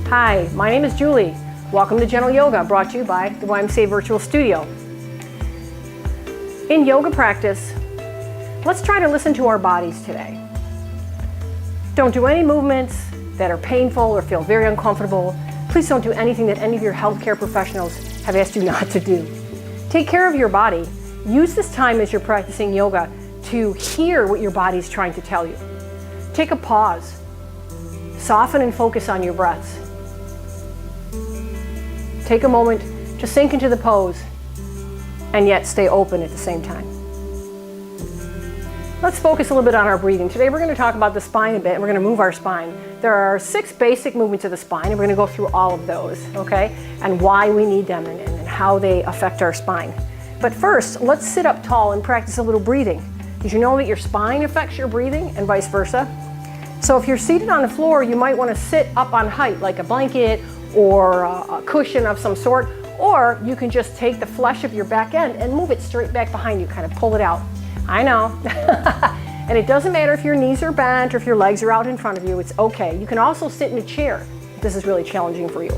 Hi, my name is Julie. Welcome to Gentle Yoga, brought to you by the YMCA Virtual Studio. In yoga practice, let's try to listen to our bodies today. Don't do any movements that are painful or feel very uncomfortable. Please don't do anything that any of your healthcare professionals have asked you not to do. Take care of your body. Use this time as you're practicing yoga to hear what your body's trying to tell you. Take a pause. Soften and focus on your breaths. Take a moment to sink into the pose and yet stay open at the same time. Let's focus a little bit on our breathing. Today we're going to talk about the spine a bit, and we're going to move our spine. There are 6 basic movements of the spine, and we're going to go through all of those, okay? And why we need them and how they affect our spine. But first, let's sit up tall and practice a little breathing. Did you know that your spine affects your breathing and vice versa? So if you're seated on the floor, you might want to sit up on height like a blanket or a cushion of some sort, or you can just take the flesh of your back end and move it straight back behind you, kind of pull it out. I know. And it doesn't matter if your knees are bent or if your legs are out in front of you, it's okay. You can also sit in a chair if this is really challenging for you.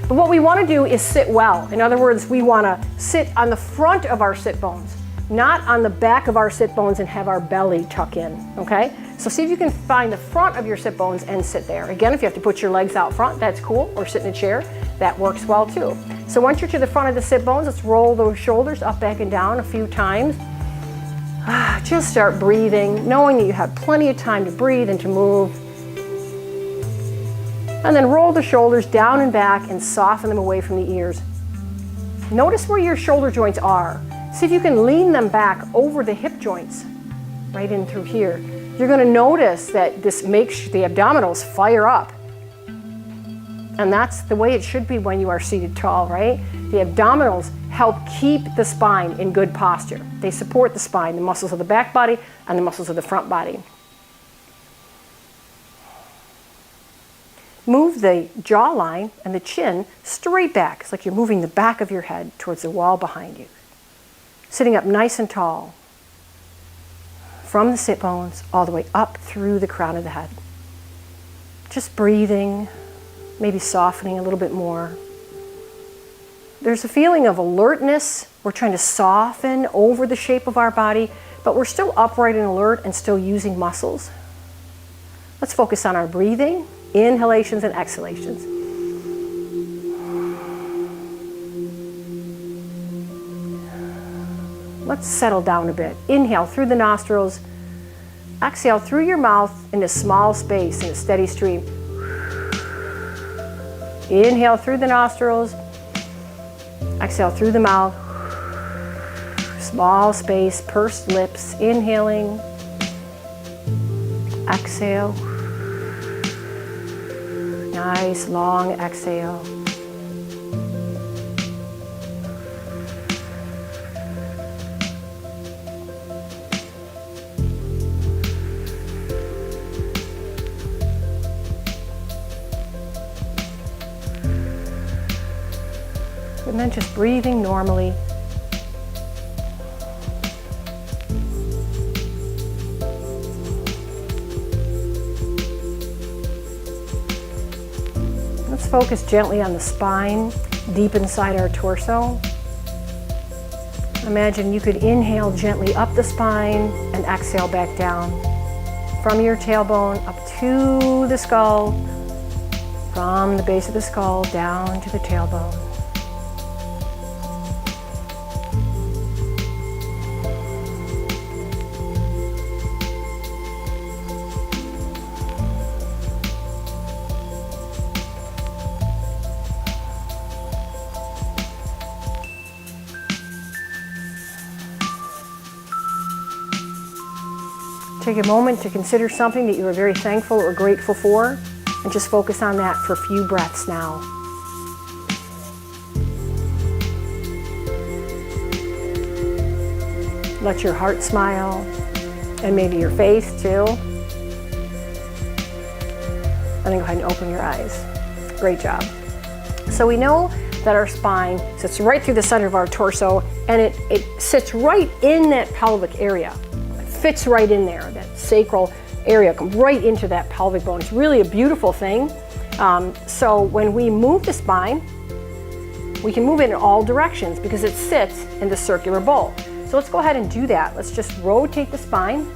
But what we want to do is sit well. In other words, we want to sit on the front of our sit bones, not on the back of our sit bones and have our belly tuck in, okay? So see if you can find the front of your sit bones and sit there. Again, if you have to put your legs out front, that's cool, or sit in a chair, that works well too. So once you're to the front of the sit bones, let's roll those shoulders up, back, and down a few times. Just start breathing, knowing that you have plenty of time to breathe and to move. And then roll the shoulders down and back and soften them away from the ears. Notice where your shoulder joints are. See if you can lean them back over the hip joints, right in through here. You're going to notice that this makes the abdominals fire up. And that's the way it should be when you are seated tall, right? The abdominals help keep the spine in good posture. They support the spine, the muscles of the back body and the muscles of the front body. Move the jawline and the chin straight back. It's like you're moving the back of your head towards the wall behind you. Sitting up nice and tall, from the sit bones all the way up through the crown of the head. Just breathing, maybe softening a little bit more. There's a feeling of alertness. We're trying to soften over the shape of our body, but we're still upright and alert and still using muscles. Let's focus on our breathing, inhalations and exhalations. Let's settle down a bit. Inhale through the nostrils. Exhale through your mouth in a small space in a steady stream. Inhale through the nostrils. Exhale through the mouth. Small space, pursed lips. Inhaling. Exhale. Nice long exhale. And then just breathing normally. Let's focus gently on the spine, deep inside our torso. Imagine you could inhale gently up the spine and exhale back down. From your tailbone up to the skull, from the base of the skull down to the tailbone. Take a moment to consider something that you are very thankful or grateful for, and just focus on that for a few breaths now. Let your heart smile, and maybe your face too. And then go ahead and open your eyes. Great job. So we know that our spine sits right through the center of our torso, and it sits right in that pelvic area. Fits right in there, that sacral area, come right into that pelvic bone. It's really a beautiful thing. So when we move the spine, we can move it in all directions because it sits in the circular bowl. So let's go ahead and do that. Let's just rotate the spine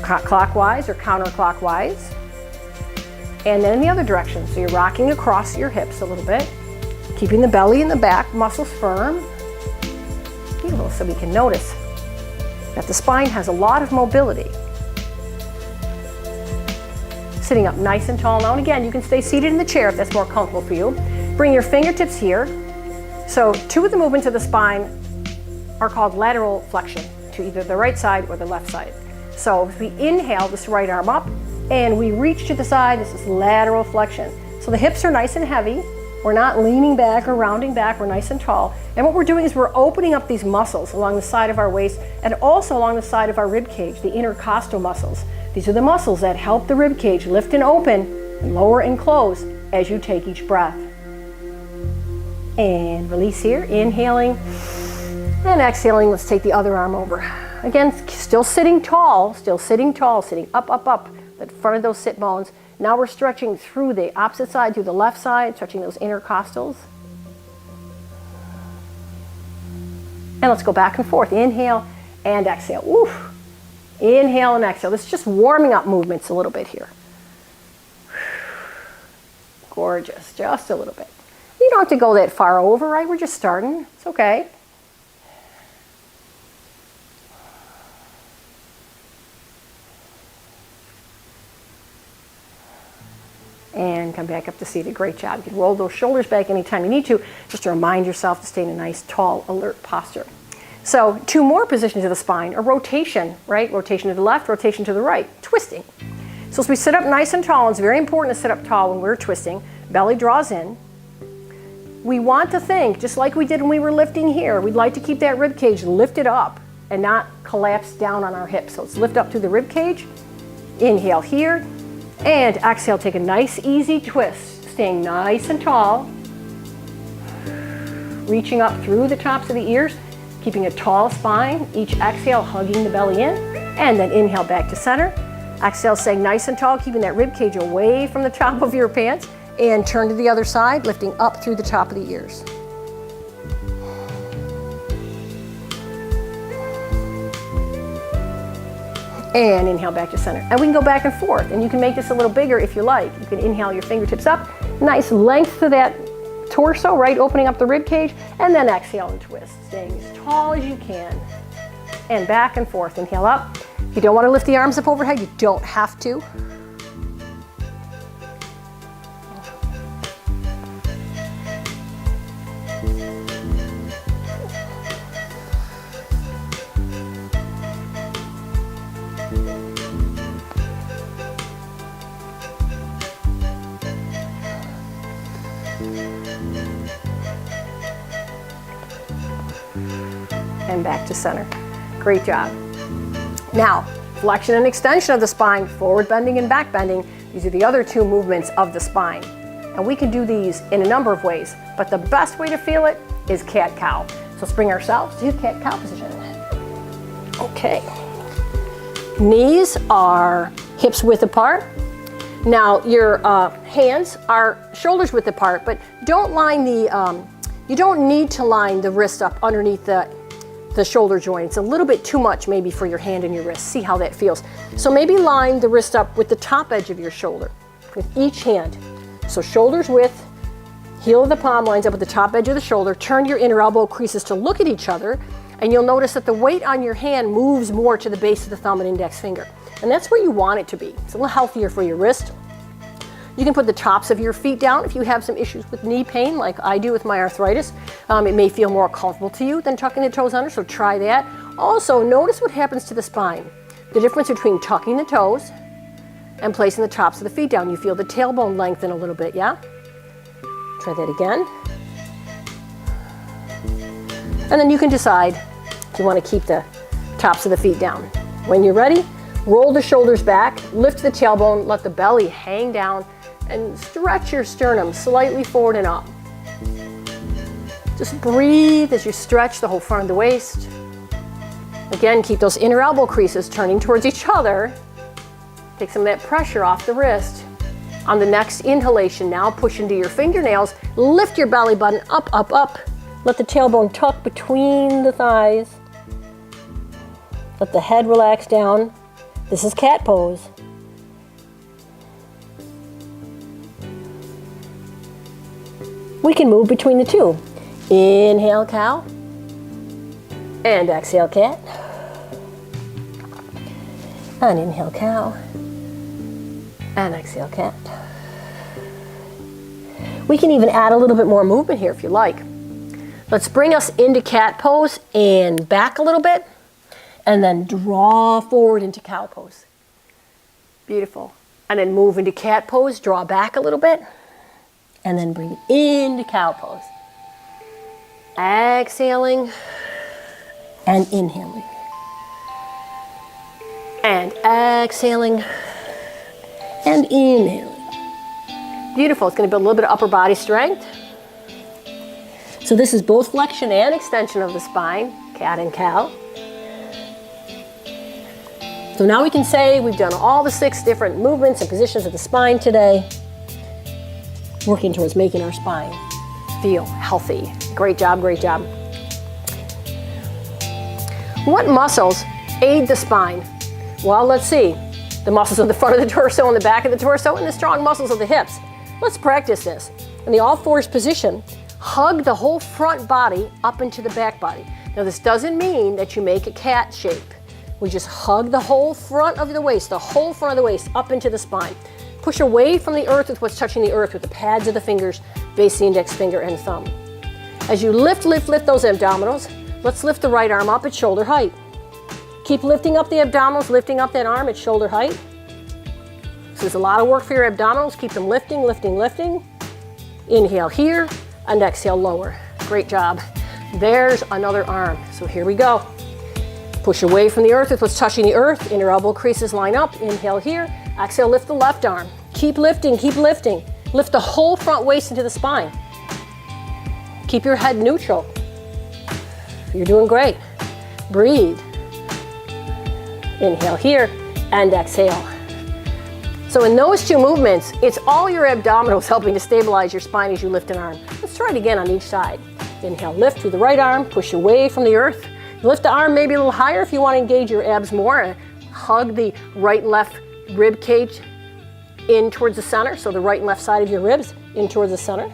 clockwise or counterclockwise. And then in the other direction. So you're rocking across your hips a little bit, keeping the belly and the back muscles firm. Beautiful, so we can notice that the spine has a lot of mobility. Sitting up nice and tall now, and again, you can stay seated in the chair if that's more comfortable for you. Bring your fingertips here. So two of the movements of the spine are called lateral flexion, to either the right side or the left side. So if we inhale this right arm up and we reach to the side, this is lateral flexion. So the hips are nice and heavy. We're not leaning back or rounding back, we're nice and tall. And what we're doing is we're opening up these muscles along the side of our waist and also along the side of our rib cage, the intercostal muscles. These are the muscles that help the rib cage lift and open, and lower and close as you take each breath. And release here, inhaling and exhaling. Let's take the other arm over. Again, still sitting tall, sitting up, up, up, the front of those sit bones. Now we're stretching through the opposite side, through the left side, stretching those intercostals. And let's go back and forth. Inhale and exhale. Oof. Inhale and exhale. This is just warming up movements a little bit here. Gorgeous, just a little bit. You don't have to go that far over, right? We're just starting. It's okay. And come back up to seated. Great job. You can roll those shoulders back anytime you need to, just to remind yourself to stay in a nice, tall, alert posture. So two more positions of the spine are rotation, right? Rotation to the left, rotation to the right, twisting. So as we sit up nice and tall, it's very important to sit up tall when we're twisting. Belly draws in. We want to think, just like we did when we were lifting here, we'd like to keep that rib cage lifted up and not collapse down on our hips. So let's lift up through the rib cage. Inhale here. And exhale, take a nice, easy twist, staying nice and tall. Reaching up through the tops of the ears, keeping a tall spine. Each exhale, hugging the belly in. And then inhale back to center. Exhale, staying nice and tall, keeping that rib cage away from the top of your pants. And turn to the other side, lifting up through the top of the ears. And inhale back to center. And we can go back and forth, and you can make this a little bigger if you like. You can inhale your fingertips up, nice length to that torso, right? Opening up the rib cage, and then exhale and twist, staying as tall as you can. And back and forth, inhale up. If you don't want to lift the arms up overhead, you don't have to. And back to center. Great job. Now, flexion and extension of the spine, forward bending and back bending. These are the other two movements of the spine. And we can do these in a number of ways, but the best way to feel it is cat-cow. So let's bring ourselves to cat-cow position. Okay. Knees are hips width apart. Now, your hands are shoulders width apart, but don't line the, you don't need to line the wrist up underneath the shoulder joint. It's a little bit too much maybe for your hand and your wrist. See how that feels. So maybe line the wrist up with the top edge of your shoulder with each hand. So shoulders width, heel of the palm lines up with the top edge of the shoulder. Turn your inner elbow creases to look at each other, and you'll notice that the weight on your hand moves more to the base of the thumb and index finger. And that's where you want it to be. It's a little healthier for your wrist. You can put the tops of your feet down if you have some issues with knee pain, like I do with my arthritis. It may feel more comfortable to you than tucking the toes under, so try that. Also, notice what happens to the spine. The difference between tucking the toes and placing the tops of the feet down. You feel the tailbone lengthen a little bit, yeah? Try that again. And then you can decide if you want to keep the tops of the feet down. When you're ready, roll the shoulders back, lift the tailbone, let the belly hang down, and stretch your sternum slightly forward and up. Just breathe as you stretch the whole front of the waist. Again, keep those inner elbow creases turning towards each other. Take some of that pressure off the wrist. On the next inhalation now, push into your fingernails, lift your belly button up, up, up. Let the tailbone tuck between the thighs. Let the head relax down. This is cat pose. We can move between the two. Inhale, cow. And exhale, cat. And inhale, cow. And exhale, cat. We can even add a little bit more movement here if you like. Let's bring us into cat pose and back a little bit, and then draw forward into cow pose. Beautiful. And then move into cat pose, draw back a little bit, and then bring it into cow pose. Exhaling and inhaling. And exhaling and inhaling. Beautiful. It's going to build a little bit of upper body strength. So this is both flexion and extension of the spine, cat and cow. So now we can say we've done all the 6 different movements and positions of the spine today, working towards making our spine feel healthy. Great job, great job. What muscles aid the spine? Well, let's see. The muscles of the front of the torso and the back of the torso and the strong muscles of the hips. Let's practice this. In the all fours position, hug the whole front body up into the back body. Now this doesn't mean that you make a cat shape. We just hug the whole front of the waist, the whole front of the waist up into the spine. Push away from the earth with what's touching the earth with the pads of the fingers, base the index finger and thumb. As you lift, lift, lift those abdominals, let's lift the right arm up at shoulder height. Keep lifting up the abdominals, lifting up that arm at shoulder height. So there's a lot of work for your abdominals. Keep them lifting, lifting, lifting. Inhale here and exhale lower. Great job. There's another arm. So here we go. Push away from the earth with what's touching the earth. Inner elbow creases line up. Inhale here. Exhale, lift the left arm. Keep lifting, keep lifting. Lift the whole front waist into the spine. Keep your head neutral. You're doing great. Breathe. Inhale here and exhale. So in those 2 movements, it's all your abdominals helping to stabilize your spine as you lift an arm. Let's try it again on each side. Inhale, lift through the right arm, push away from the earth. Lift the arm maybe a little higher if you want to engage your abs more. Hug the right and left rib cage in towards the center. So the right and left side of your ribs in towards the center.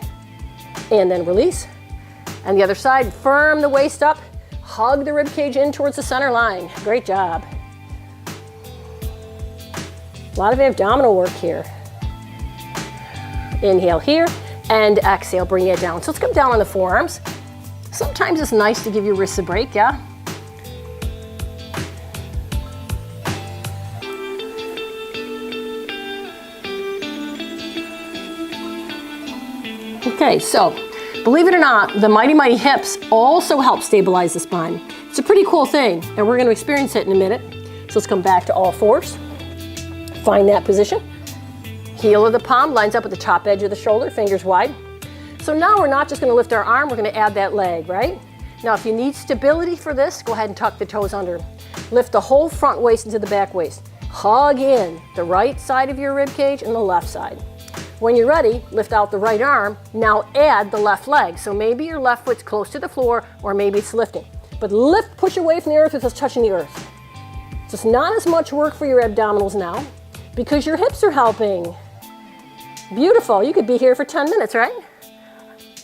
And then release. And the other side, firm the waist up. Hug the rib cage in towards the center line. Great job. A lot of abdominal work here. Inhale here and exhale, bring it down. So let's come down on the forearms. Sometimes it's nice to give your wrists a break, yeah? Okay, so believe it or not, the mighty, mighty hips also help stabilize the spine. It's a pretty cool thing, and we're going to experience it in a minute. So let's come back to all fours. Find that position. Heel of the palm lines up with the top edge of the shoulder, fingers wide. So now we're not just going to lift our arm, we're going to add that leg, right? Now if you need stability for this, go ahead and tuck the toes under. Lift the whole front waist into the back waist. Hug in the right side of your rib cage and the left side. When you're ready, lift out the right arm. Now add the left leg. So maybe your left foot's close to the floor or maybe it's lifting. But lift, push away from the earth with us touching the earth. So it's not as much work for your abdominals now because your hips are helping. Beautiful. You could be here for 10 minutes, right?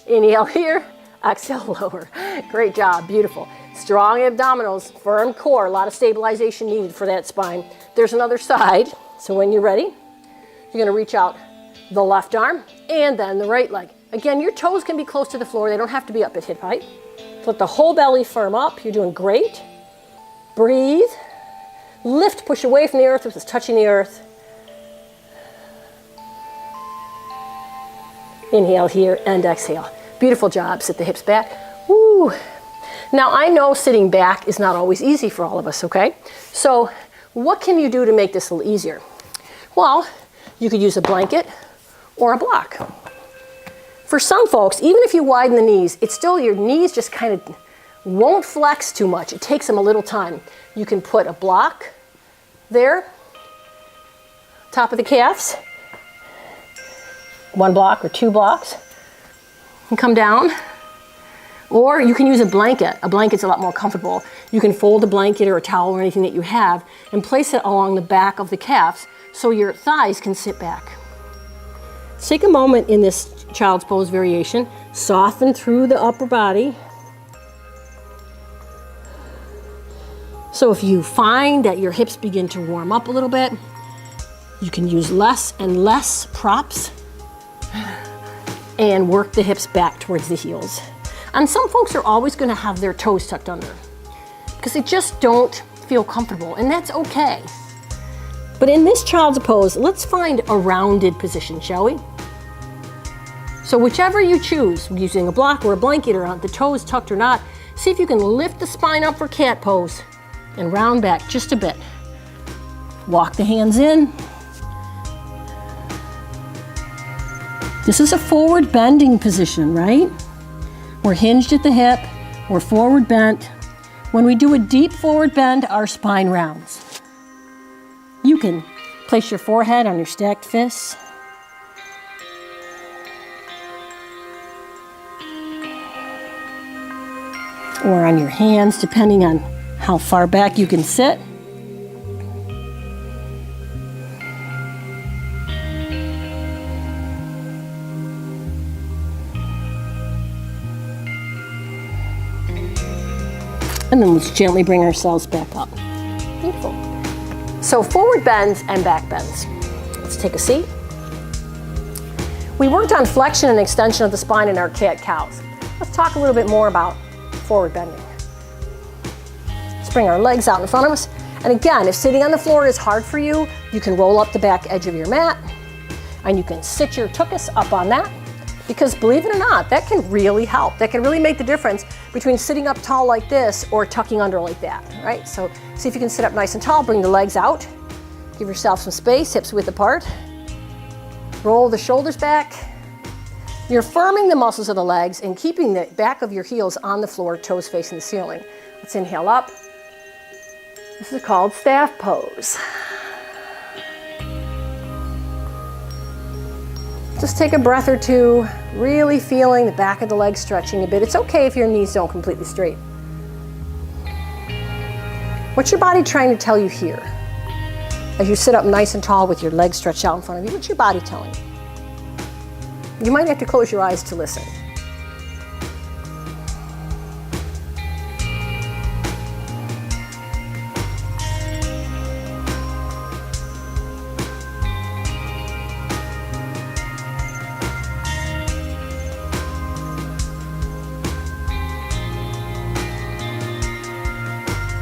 Inhale here, exhale lower. Great job, beautiful. Strong abdominals, firm core, a lot of stabilization needed for that spine. There's another side, so when you're ready, you're gonna reach out the left arm and then the right leg. Again, your toes can be close to the floor, they don't have to be up at hip height. Let the whole belly firm up, you're doing great. Breathe, lift, push away from the earth with us touching the earth. Inhale here and exhale. Beautiful job, sit the hips back. Woo. Now I know sitting back is not always easy for all of us, okay? So what can you do to make this a little easier? Well, you could use a blanket or a block. For some folks, even if you widen the knees, it's still your knees just kind of won't flex too much. It takes them a little time. You can put a block there, top of the calves, 1 block or 2 blocks. And come down. Or you can use a blanket. A blanket's a lot more comfortable. You can fold a blanket or a towel or anything that you have and place it along the back of the calves so your thighs can sit back. Take a moment in this child's pose variation. Soften through the upper body. So if you find that your hips begin to warm up a little bit, you can use less and less props and work the hips back towards the heels. And some folks are always going to have their toes tucked under because they just don't feel comfortable, and that's okay. But in this child's pose, let's find a rounded position, shall we? So whichever you choose, using a block or a blanket or the toes tucked or not, see if you can lift the spine up for cat pose and round back just a bit. Walk the hands in. This is a forward bending position, right? We're hinged at the hip, we're forward bent. When we do a deep forward bend, our spine rounds. You can place your forehead on your stacked fists. Or on your hands, depending on how far back you can sit. And then let's gently bring ourselves back up. Beautiful. So forward bends and back bends. Let's take a seat. We worked on flexion and extension of the spine in our cat-cows. Let's talk a little bit more about forward bending. Let's bring our legs out in front of us. And again, if sitting on the floor is hard for you, you can roll up the back edge of your mat and you can sit your tuchus up on that. Because believe it or not, that can really help. That can really make the difference between sitting up tall like this or tucking under like that, right? So see if you can sit up nice and tall, bring the legs out, give yourself some space, hips width apart, roll the shoulders back. You're firming the muscles of the legs and keeping the back of your heels on the floor, toes facing the ceiling. Let's inhale up. This is called staff pose. Just take a breath or two, really feeling the back of the legs stretching a bit. It's okay if your knees don't completely straight. What's your body trying to tell you here? As you sit up nice and tall with your legs stretched out in front of you, what's your body telling you? You might have to close your eyes to listen.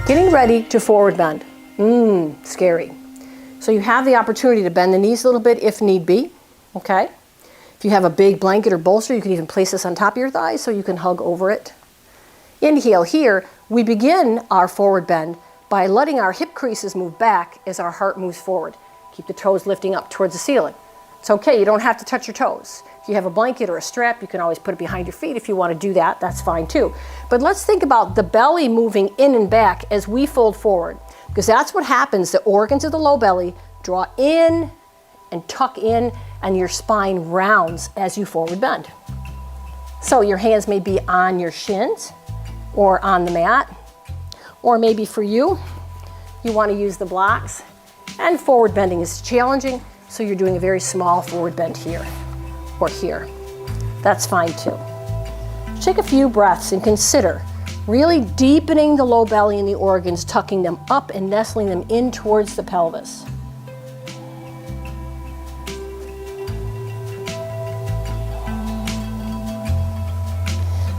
Getting ready to forward bend. Scary. So you have the opportunity to bend the knees a little bit if need be, okay? If you have a big blanket or bolster, you can even place this on top of your thighs so you can hug over it. Inhale here. We begin our forward bend by letting our hip creases move back as our heart moves forward. Keep the toes lifting up towards the ceiling. It's okay, you don't have to touch your toes. If you have a blanket or a strap, you can always put it behind your feet if you want to do that, that's fine too. But let's think about the belly moving in and back as we fold forward, because that's what happens. The organs of the low belly draw in and tuck in, and your spine rounds as you forward bend. So your hands may be on your shins or on the mat, or maybe for you, you want to use the blocks. And forward bending is challenging, so you're doing a very small forward bend here or here. That's fine too. Take a few breaths and consider really deepening the low belly and the organs, tucking them up and nestling them in towards the pelvis.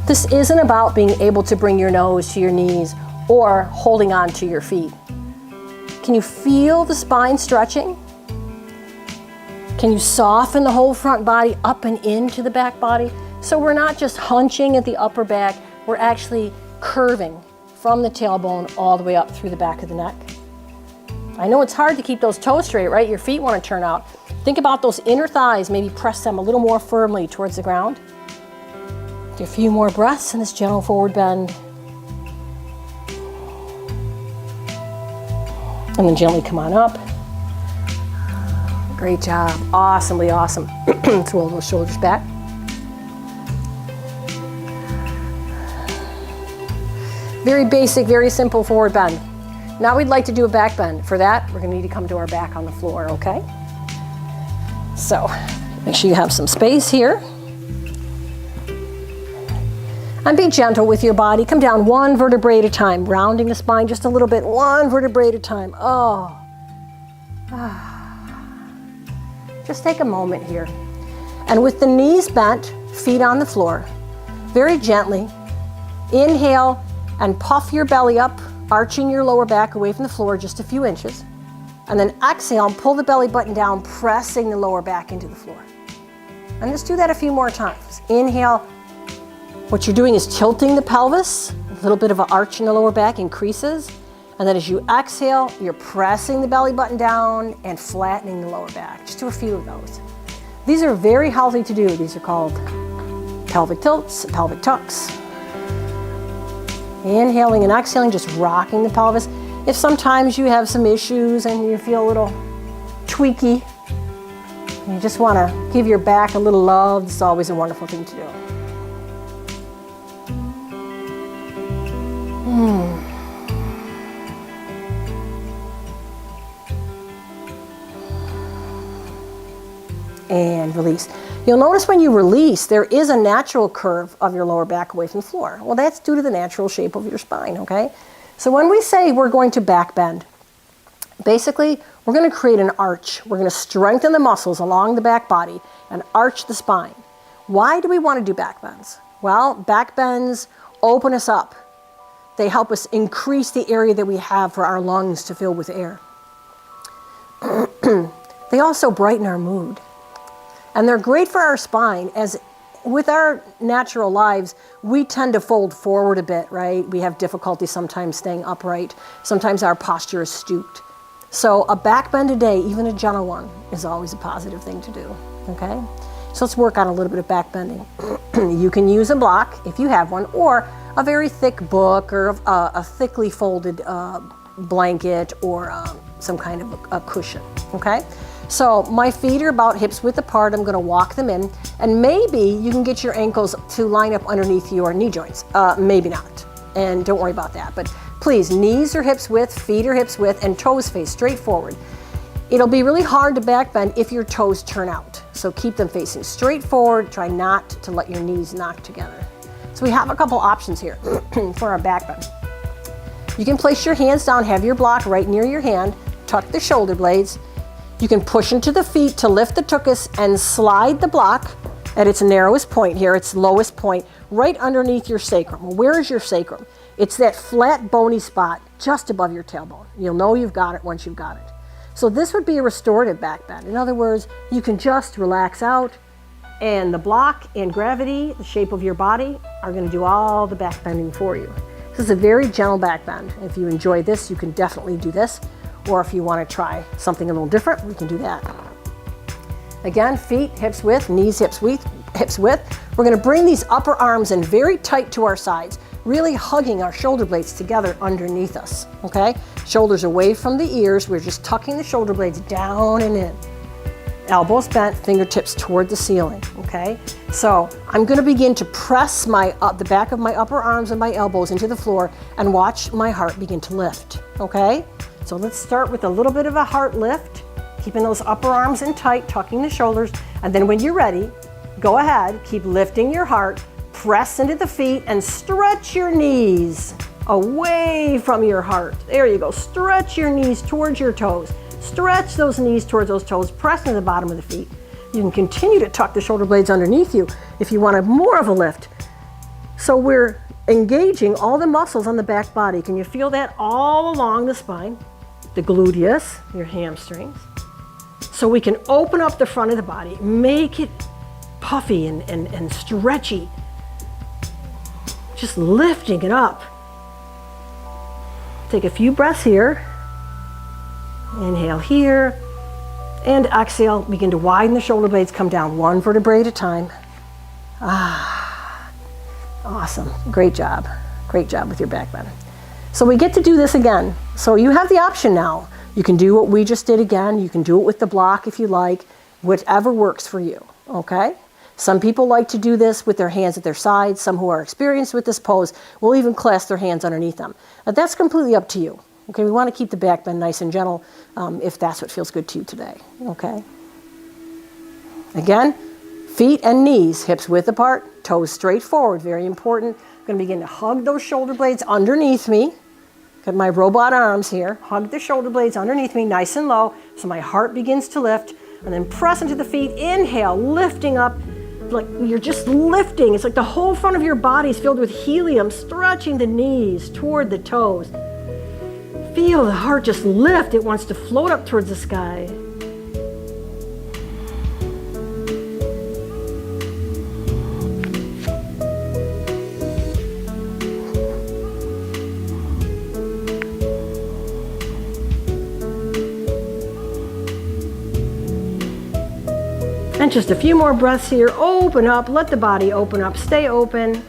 This isn't about being able to bring your nose to your knees or holding on to your feet. Can you feel the spine stretching? Can you soften the whole front body up and into the back body? So we're not just hunching at the upper back, we're actually curving from the tailbone all the way up through the back of the neck. I know it's hard to keep those toes straight, right? Your feet want to turn out. Think about those inner thighs, maybe press them a little more firmly towards the ground. Do a few more breaths in this gentle forward bend. And then gently come on up. Great job, awesomely awesome. Roll those shoulders back. Very basic, very simple forward bend. Now we'd like to do a back bend. For that, we're going to need to come to our back on the floor, okay? So, make sure you have some space here. And be gentle with your body. Come down one vertebrae at a time, rounding the spine just a little bit, one vertebrae at a time. Oh. Just take a moment here. And with the knees bent, feet on the floor, very gently, inhale and puff your belly up, arching your lower back away from the floor just a few inches. And then exhale and pull the belly button down, pressing the lower back into the floor. And just do that a few more times. Inhale. What you're doing is tilting the pelvis, a little bit of an arch in the lower back increases. And then as you exhale, you're pressing the belly button down and flattening the lower back. Just do a few of those. These are very healthy to do. These are called pelvic tilts, pelvic tucks. Inhaling and exhaling, just rocking the pelvis. If sometimes you have some issues and you feel a little tweaky, you just want to give your back a little love, it's always a wonderful thing to do. And release. You'll notice when you release, there is a natural curve of your lower back away from the floor. Well, that's due to the natural shape of your spine, okay? So when we say we're going to back bend, basically, we're going to create an arch. We're going to strengthen the muscles along the back body and arch the spine. Why do we want to do back bends? Well, back bends open us up. They help us increase the area that we have for our lungs to fill with air. They also brighten our mood. And they're great for our spine, as with our natural lives, we tend to fold forward a bit, right? We have difficulty sometimes staying upright. Sometimes our posture is stooped. So a back bend a day, even a gentle one, is always a positive thing to do, okay? So let's work on a little bit of back bending. You can use a block, if you have one, or a very thick book, or a thickly folded blanket, or some kind of a cushion, okay? So my feet are about hips width apart. I'm going to walk them in, and maybe you can get your ankles to line up underneath your knee joints. Maybe not, and don't worry about that. But please, knees are hips width, feet are hips width, and toes face straight forward. It'll be really hard to back bend if your toes turn out. So keep them facing straight forward. Try not to let your knees knock together. So we have a couple options here for our back bend. You can place your hands down, have your block right near your hand, tuck the shoulder blades. You can push into the feet to lift the tuchus and slide the block at its narrowest point here, its lowest point, right underneath your sacrum. Well, where is your sacrum? It's that flat bony spot just above your tailbone. You'll know you've got it once you've got it. So this would be a restorative back bend. In other words, you can just relax out, and the block and gravity, the shape of your body, are going to do all the back bending for you. This is a very gentle back bend. If you enjoy this, you can definitely do this. Or if you want to try something a little different, we can do that. Again, feet hips width, knees hips width. We're going to bring these upper arms in very tight to our sides, really hugging our shoulder blades together underneath us, okay? Shoulders away from the ears. We're just tucking the shoulder blades down and in. Elbows bent, fingertips toward the ceiling, okay? So I'm going to begin to press the back of my upper arms and my elbows into the floor and watch my heart begin to lift, okay? So let's start with a little bit of a heart lift, keeping those upper arms in tight, tucking the shoulders, and then when you're ready, go ahead, keep lifting your heart, press into the feet, and stretch your knees away from your heart. There you go. Stretch your knees towards your toes. Stretch those knees towards those toes, press into the bottom of the feet. You can continue to tuck the shoulder blades underneath you if you want more of a lift. So we're engaging all the muscles on the back body. Can you feel that all along the spine? The gluteus, your hamstrings. So we can open up the front of the body, make it puffy and stretchy. Just lifting it up. Take a few breaths here. Inhale here. And exhale, begin to widen the shoulder blades, come down one vertebrae at a time. Awesome, great job. Great job with your back bend. So we get to do this again. So you have the option now. You can do what we just did again. You can do it with the block if you like, whatever works for you, okay? Some people like to do this with their hands at their sides. Some who are experienced with this pose will even clasp their hands underneath them. But that's completely up to you, okay? We want to keep the back bend nice and gentle if that's what feels good to you today, okay? Again, feet and knees, hips width apart, toes straight forward, very important. I'm going to begin to hug those shoulder blades underneath me. Got my robot arms here. Hug the shoulder blades underneath me, nice and low, so my heart begins to lift. And then press into the feet. Inhale, lifting up, like you're just lifting. It's like the whole front of your body is filled with helium, stretching the knees toward the toes. Feel the heart just lift. It wants to float up towards the sky. And just a few more breaths here. Open up, let the body open up, stay open.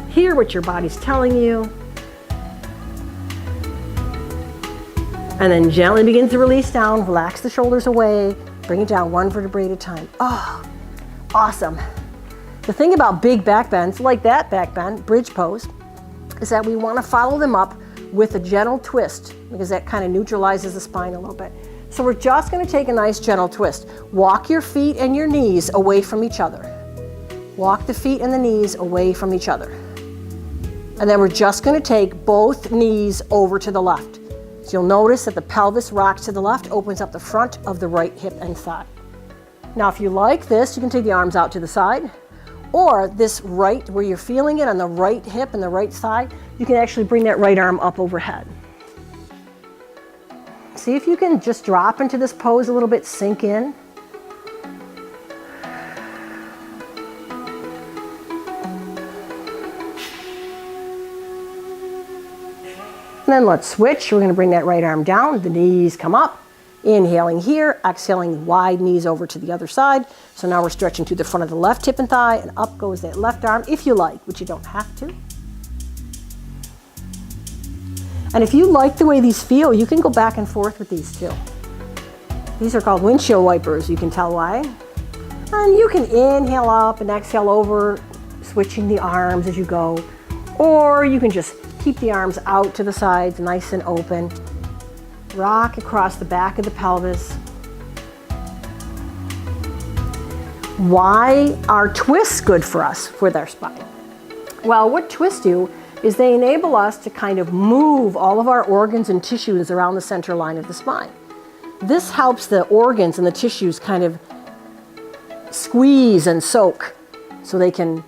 Hear what your body's telling you. And then gently begin to release down, relax the shoulders away, bring it down one vertebrae at a time. Oh, awesome. The thing about big back bends, like that back bend, bridge pose, is that we want to follow them up with a gentle twist because that kind of neutralizes the spine a little bit. So we're just going to take a nice gentle twist. Walk your feet and your knees away from each other. Walk the feet and the knees away from each other. And then we're just going to take both knees over to the left. So you'll notice that the pelvis rocks to the left, opens up the front of the right hip and thigh. Now if you like this, you can take the arms out to the side. Or this right, where you're feeling it on the right hip and the right thigh, you can actually bring that right arm up overhead. See if you can just drop into this pose a little bit, sink in. And then let's switch. We're going to bring that right arm down, the knees come up. Inhaling here, exhaling wide knees over to the other side. So now we're stretching to the front of the left hip and thigh, and up goes that left arm if you like, which you don't have to. And if you like the way these feel, you can go back and forth with these too. These are called windshield wipers, you can tell why. And you can inhale up and exhale over, switching the arms as you go. Or you can just keep the arms out to the sides, nice and open. Rock across the back of the pelvis. Why are twists good for us with our spine? Well, what twists do is they enable us to kind of move all of our organs and tissues around the center line of the spine. This helps the organs and the tissues kind of squeeze and soak so they can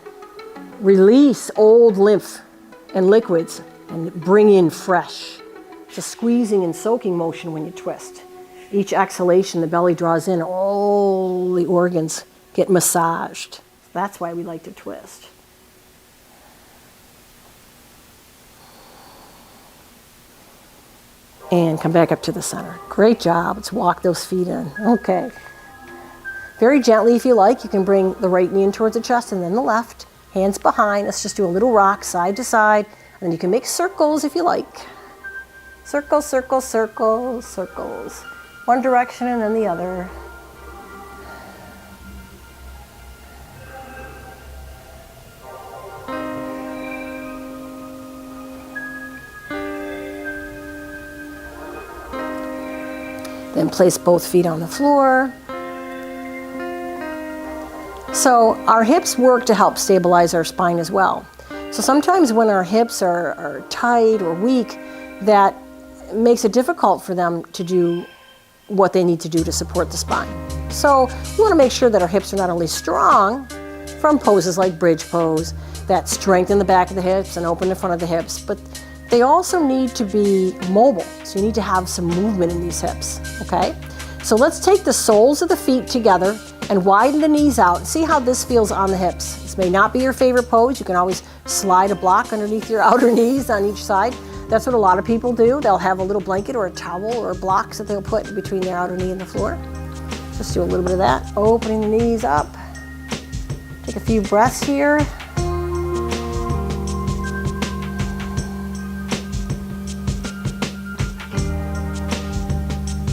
release old lymph and liquids and bring in fresh. It's a squeezing and soaking motion when you twist. Each exhalation, the belly draws in, all the organs get massaged. That's why we like to twist. And come back up to the center. Great job. Let's walk those feet in. Okay. Very gently, if you like, you can bring the right knee in towards the chest and then the left. Hands behind. Let's just do a little rock side to side. And then you can make circles if you like. Circles, circles, circles, circles. One direction and then the other. Then place both feet on the floor. So our hips work to help stabilize our spine as well. So sometimes when our hips are tight or weak, that makes it difficult for them to do what they need to do to support the spine. So we want to make sure that our hips are not only strong from poses like bridge pose that strengthen the back of the hips and open the front of the hips, but they also need to be mobile. So you need to have some movement in these hips, okay? So let's take the soles of the feet together and widen the knees out and see how this feels on the hips. This may not be your favorite pose. You can always slide a block underneath your outer knees on each side. That's what a lot of people do. They'll have a little blanket or a towel or blocks that they'll put between their outer knee and the floor. Just do a little bit of that. Opening the knees up. Take a few breaths here.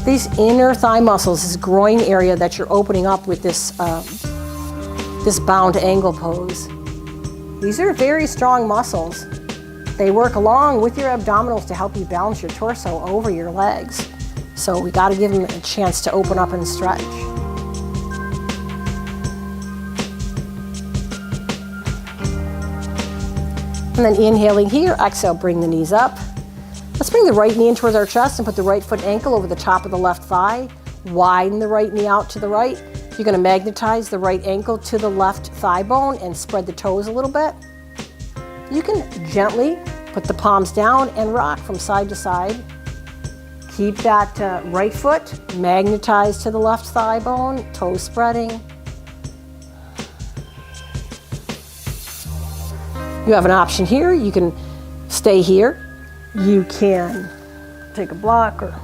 These inner thigh muscles, this groin area that you're opening up with this this bound angle pose. These are very strong muscles. They work along with your abdominals to help you balance your torso over your legs. So we got to give them a chance to open up and stretch. And then inhaling here, exhale, bring the knees up. Let's bring the right knee in towards our chest and put the right foot ankle over the top of the left thigh. Widen the right knee out to the right. You're going to magnetize the right ankle to the left thigh bone and spread the toes a little bit. You can gently put the palms down and rock from side to side. Keep that right foot magnetized to the left thigh bone, toes spreading. You have an option here. You can stay here. You can take a block or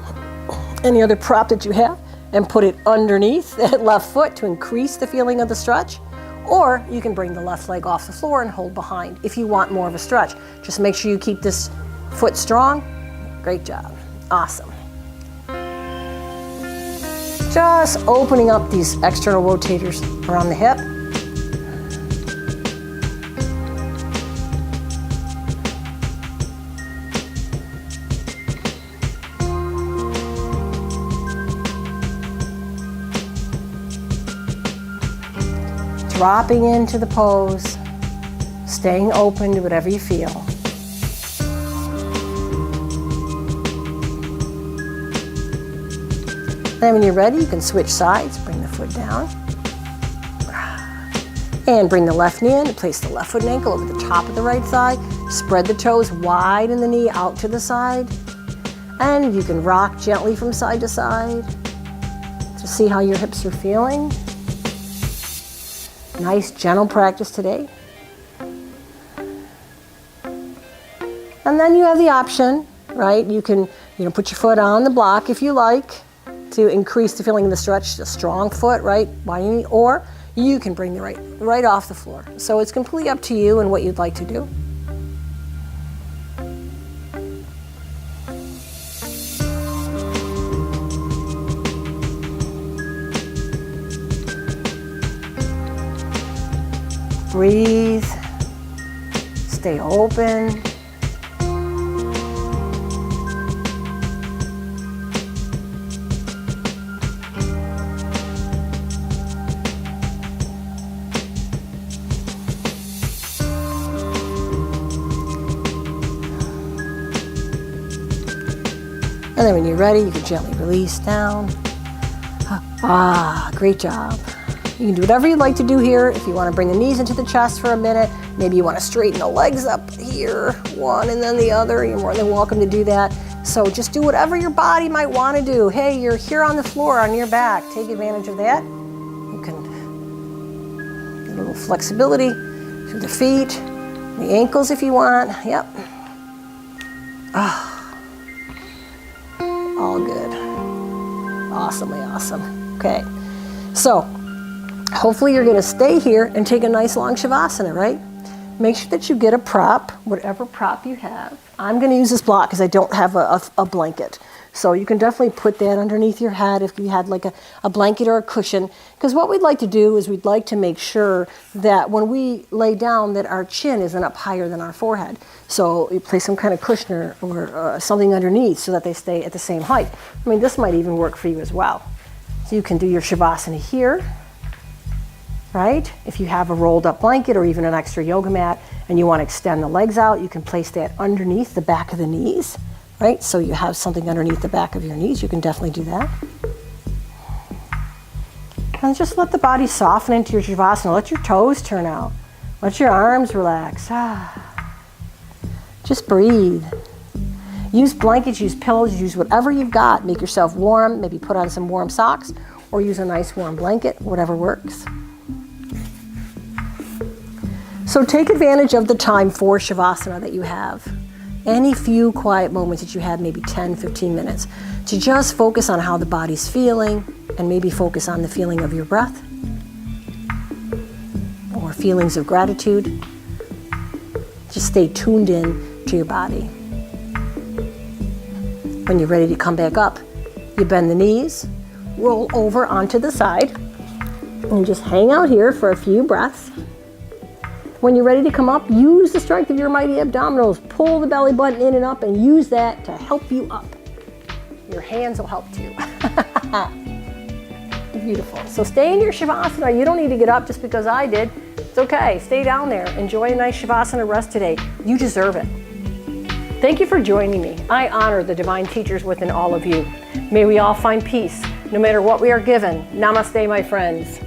any other prop that you have and put it underneath that left foot to increase the feeling of the stretch. Or you can bring the left leg off the floor and hold behind if you want more of a stretch. Just make sure you keep this foot strong. Great job. Awesome. Just opening up these external rotators around the hip. Dropping into the pose, staying open to whatever you feel. Then when you're ready, you can switch sides, bring the foot down. And bring the left knee in, place the left foot and ankle over the top of the right thigh. Spread the toes, widen the knee out to the side. And you can rock gently from side to side to see how your hips are feeling. Nice, gentle practice today. And then you have the option, right? You can, put your foot on the block if you like to increase the feeling of the stretch. A strong foot, right? Or you can bring the right off the floor. So it's completely up to you and what you'd like to do. Breathe, stay open. And then when you're ready, you can gently release down. Great job. You can do whatever you'd like to do here. If you want to bring the knees into the chest for a minute, maybe you want to straighten the legs up here, one and then the other, you're more than welcome to do that. So just do whatever your body might want to do. Hey, you're here on the floor on your back. Take advantage of that. You can get a little flexibility through the feet, the ankles if you want. Yep. All good. Awesomely awesome. Okay. So, hopefully you're going to stay here and take a nice long Shavasana, right? Make sure that you get a prop, whatever prop you have. I'm going to use this block because I don't have a blanket. So you can definitely put that underneath your head if you had like a blanket or a cushion. Because what we'd like to do is we'd like to make sure that when we lay down that our chin isn't up higher than our forehead. So you place some kind of cushion or something underneath so that they stay at the same height. I mean, this might even work for you as well. So you can do your Shavasana here. Right? If you have a rolled up blanket or even an extra yoga mat and you want to extend the legs out, you can place that underneath the back of the knees, right? So you have something underneath the back of your knees. You can definitely do that. And just let the body soften into your Shavasana. Let your toes turn out. Let your arms relax. Just breathe. Use blankets, use pillows, use whatever you've got. Make yourself warm. Maybe put on some warm socks or use a nice warm blanket, whatever works. So take advantage of the time for Shavasana that you have. Any few quiet moments that you have, maybe 10, 15 minutes, to just focus on how the body's feeling and maybe focus on the feeling of your breath or feelings of gratitude. Just stay tuned in to your body. When you're ready to come back up, you bend the knees, roll over onto the side, And just hang out here for a few breaths. When you're ready to come up, use the strength of your mighty abdominals. Pull the belly button in and up and use that to help you up. Your hands will help too. Beautiful. So stay in your Shavasana. You don't need to get up just because I did. It's okay. Stay down there. Enjoy a nice Shavasana rest today. You deserve it. Thank you for joining me. I honor the divine teachers within all of you. May we all find peace, no matter what we are given. Namaste, my friends.